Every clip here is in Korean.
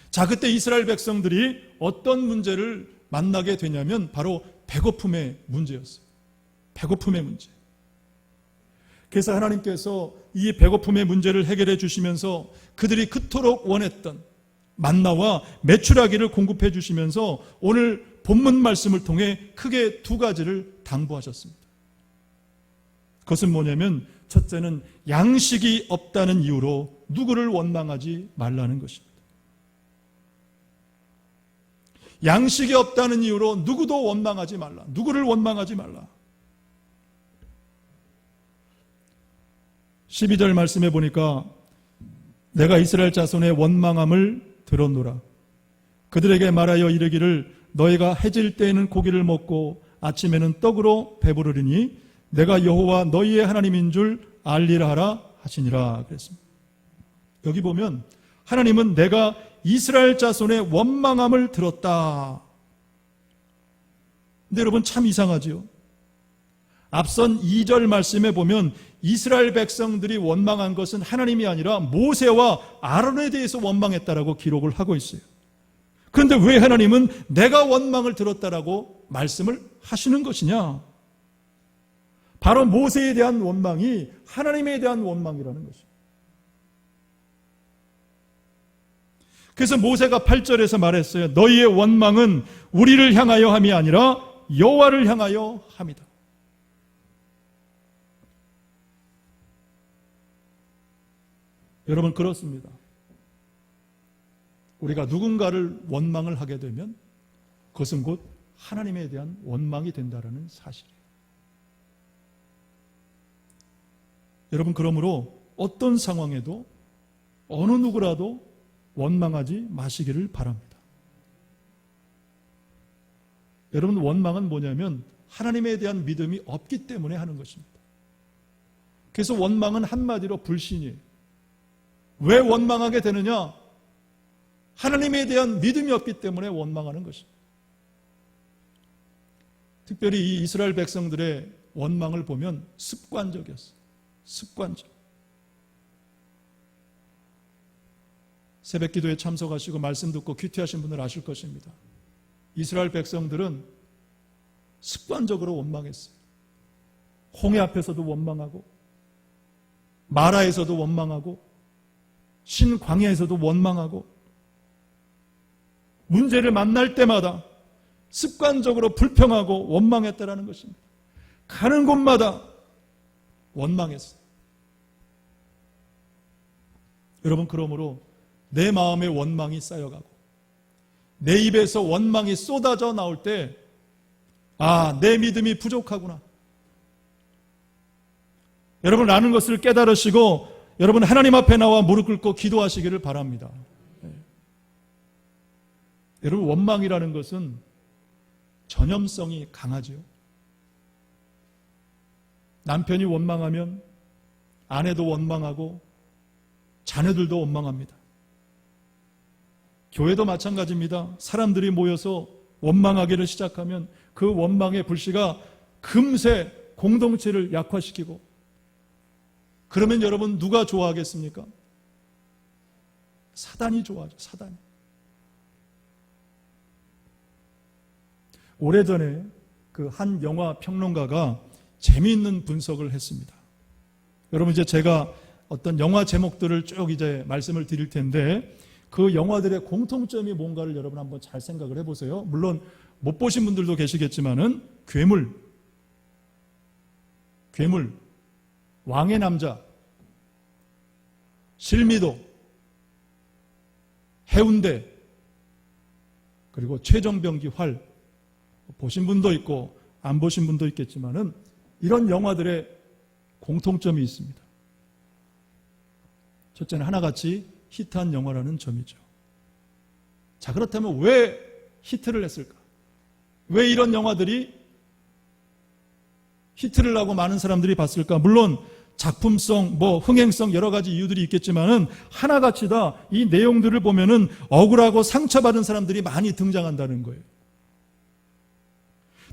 자, 그때 이스라엘 백성들이 어떤 문제를 만나게 되냐면 바로 배고픔의 문제였어요. 배고픔의 문제. 그래서 하나님께서 이 배고픔의 문제를 해결해 주시면서 그들이 그토록 원했던 만나와 메추라기를 공급해 주시면서 오늘 본문 말씀을 통해 크게 두 가지를 당부하셨습니다. 그것은 뭐냐면 첫째는 양식이 없다는 이유로 누구를 원망하지 말라는 것입니다. 양식이 없다는 이유로 누구도 원망하지 말라. 누구를 원망하지 말라. 12절 말씀해 보니까 내가 이스라엘 자손의 원망함을 들었노라. 그들에게 말하여 이르기를 너희가 해질 때에는 고기를 먹고 아침에는 떡으로 배부르리니 내가 여호와 너희의 하나님인 줄 알리라 하라 하시니라 그랬습니다. 여기 보면 하나님은 내가 이스라엘 자손의 원망함을 들었다. 근데 여러분 참 이상하지요. 앞선 2절 말씀에 보면 이스라엘 백성들이 원망한 것은 하나님이 아니라 모세와 아론에 대해서 원망했다라고 기록을 하고 있어요. 그런데 왜 하나님은 내가 원망을 들었다라고 말씀을 하시는 것이냐? 바로 모세에 대한 원망이 하나님에 대한 원망이라는 것입니다. 그래서 모세가 8절에서 말했어요. 너희의 원망은 우리를 향하여 함이 아니라 여호와를 향하여 함이다. 여러분 그렇습니다. 우리가 누군가를 원망을 하게 되면 그것은 곧 하나님에 대한 원망이 된다는 사실이에요. 여러분 그러므로 어떤 상황에도 어느 누구라도 원망하지 마시기를 바랍니다. 여러분 원망은 뭐냐면 하나님에 대한 믿음이 없기 때문에 하는 것입니다. 그래서 원망은 한마디로 불신이에요. 왜 원망하게 되느냐? 하나님에 대한 믿음이 없기 때문에 원망하는 것입니다. 특별히 이 이스라엘 백성들의 원망을 보면 습관적이었어요. 습관적. 새벽 기도에 참석하시고 말씀 듣고 큐티하신 분들 아실 것입니다. 이스라엘 백성들은 습관적으로 원망했어요. 홍해 앞에서도 원망하고 마라에서도 원망하고 신광야에서도 원망하고 문제를 만날 때마다 습관적으로 불평하고 원망했다라는 것입니다. 가는 곳마다 원망했어요. 여러분 그러므로 내 마음에 원망이 쌓여가고 내 입에서 원망이 쏟아져 나올 때 내 믿음이 부족하구나. 여러분 라는 것을 깨달으시고 여러분 하나님 앞에 나와 무릎 꿇고 기도하시기를 바랍니다. 여러분 원망이라는 것은 전염성이 강하죠. 남편이 원망하면 아내도 원망하고 자녀들도 원망합니다. 교회도 마찬가지입니다. 사람들이 모여서 원망하기를 시작하면 그 원망의 불씨가 금세 공동체를 약화시키고 그러면 여러분 누가 좋아하겠습니까? 사단이 좋아하죠. 사단이. 오래전에 그 한 영화 평론가가 재미있는 분석을 했습니다. 여러분 이제 제가 어떤 영화 제목들을 쭉 이제 말씀을 드릴 텐데 그 영화들의 공통점이 뭔가를 여러분 한번 잘 생각을 해보세요. 물론 못 보신 분들도 계시겠지만은 괴물, 왕의 남자, 실미도, 해운대, 그리고 최정병기 활 보신 분도 있고 안 보신 분도 있겠지만은 이런 영화들의 공통점이 있습니다. 첫째는 하나같이 히트한 영화라는 점이죠. 자, 그렇다면 왜 히트를 했을까? 왜 이런 영화들이 히트를 하고 많은 사람들이 봤을까? 물론 작품성, 흥행성 여러 가지 이유들이 있겠지만은 하나같이 다 이 내용들을 보면은 억울하고 상처받은 사람들이 많이 등장한다는 거예요.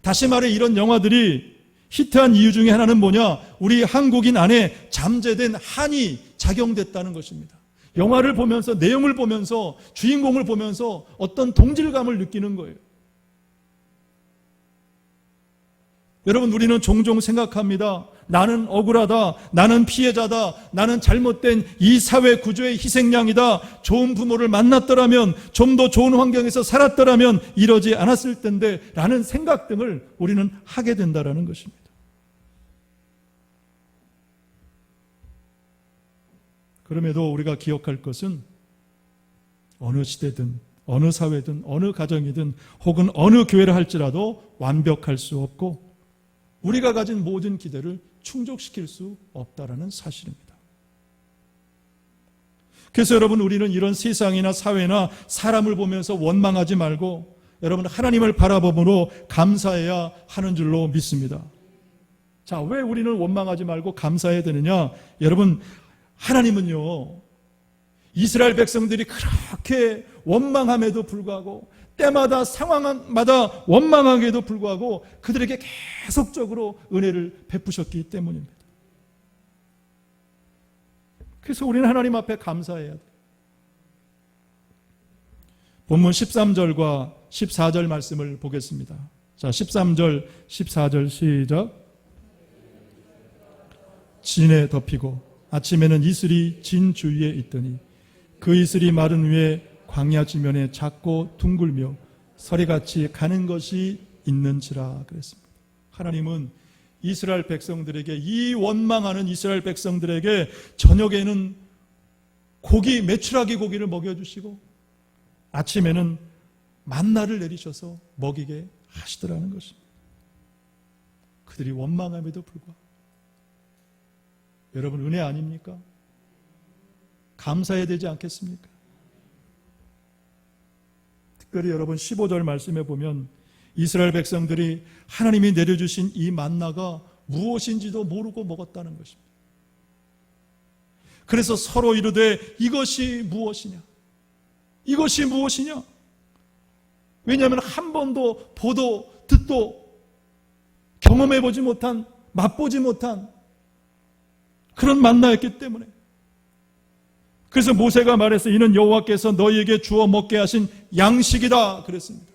다시 말해 이런 영화들이 히트한 이유 중에 하나는 뭐냐? 우리 한국인 안에 잠재된 한이 작용됐다는 것입니다. 영화를 보면서, 내용을 보면서, 주인공을 보면서 어떤 동질감을 느끼는 거예요. 여러분, 우리는 종종 생각합니다. 나는 억울하다, 나는 피해자다, 나는 잘못된 이 사회 구조의 희생양이다, 좋은 부모를 만났더라면, 좀 더 좋은 환경에서 살았더라면 이러지 않았을 텐데 라는 생각 등을 우리는 하게 된다는 것입니다. 그럼에도 우리가 기억할 것은 어느 시대든 어느 사회든 어느 가정이든 혹은 어느 교회를 할지라도 완벽할 수 없고 우리가 가진 모든 기대를 충족시킬 수 없다는 사실입니다. 그래서 여러분, 우리는 이런 세상이나 사회나 사람을 보면서 원망하지 말고 여러분, 하나님을 바라봄으로 감사해야 하는 줄로 믿습니다. 자, 왜 우리는 원망하지 말고 감사해야 되느냐? 여러분, 하나님은요, 이스라엘 백성들이 그렇게 원망함에도 불구하고 때마다 상황마다 원망하게도 불구하고 그들에게 계속적으로 은혜를 베푸셨기 때문입니다. 그래서 우리는 하나님 앞에 감사해야 돼요. 본문 13절과 14절 말씀을 보겠습니다. 자, 13절, 14절 시작. 진에 덮이고 아침에는 이슬이 진 주위에 있더니 그 이슬이 마른 위에 광야 지면에 작고 둥글며 서리같이 가는 것이 있는지라 그랬습니다. 하나님은 이스라엘 백성들에게, 이 원망하는 이스라엘 백성들에게 저녁에는 고기, 메추라기 고기를 먹여주시고 아침에는 만나를 내리셔서 먹이게 하시더라는 것입니다. 그들이 원망함에도 불구하고. 여러분, 은혜 아닙니까? 감사해야 되지 않겠습니까? 특별히 여러분 15절 말씀에 보면 이스라엘 백성들이 하나님이 내려주신 이 만나가 무엇인지도 모르고 먹었다는 것입니다. 그래서 서로 이르되 이것이 무엇이냐? 이것이 무엇이냐? 왜냐하면 한 번도 보도 듣도 경험해보지 못한, 맛보지 못한 그런 만나였기 때문에. 그래서 모세가 말해서 이는 여호와께서 너희에게 주어 먹게 하신 양식이다 그랬습니다.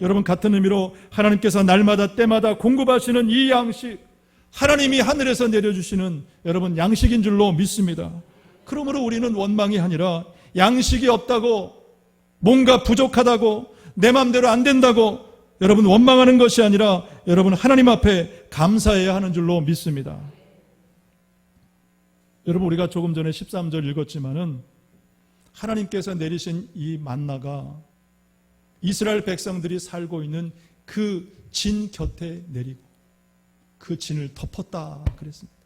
여러분, 같은 의미로 하나님께서 날마다 때마다 공급하시는 이 양식, 하나님이 하늘에서 내려주시는 여러분 양식인 줄로 믿습니다. 그러므로 우리는 원망이 아니라 양식이 없다고, 뭔가 부족하다고, 내 마음대로 안 된다고 여러분 원망하는 것이 아니라 여러분 하나님 앞에 감사해야 하는 줄로 믿습니다. 여러분, 우리가 조금 전에 13절 읽었지만은 하나님께서 내리신 이 만나가 이스라엘 백성들이 살고 있는 그 진 곁에 내리고 그 진을 덮었다 그랬습니다.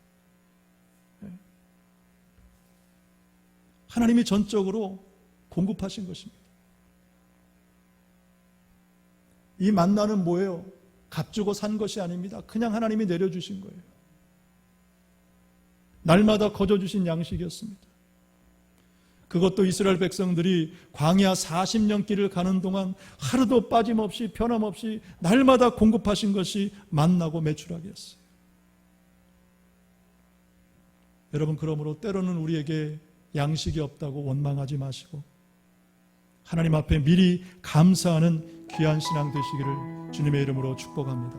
하나님이 전적으로 공급하신 것입니다. 이 만나는 뭐예요? 값주고 산 것이 아닙니다. 그냥 하나님이 내려주신 거예요. 날마다 거저주신 양식이었습니다. 그것도 이스라엘 백성들이 광야 40년 길을 가는 동안 하루도 빠짐없이 변함없이 날마다 공급하신 것이 만나고 메추라기였어요. 여러분, 그러므로 때로는 우리에게 양식이 없다고 원망하지 마시고 하나님 앞에 미리 감사하는 귀한 신앙 되시기를 주님의 이름으로 축복합니다.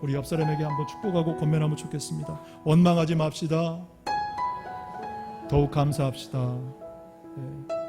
우리 옆 사람에게 한번 축복하고 권면하면 좋겠습니다. 원망하지 맙시다. 더욱 감사합시다. 네.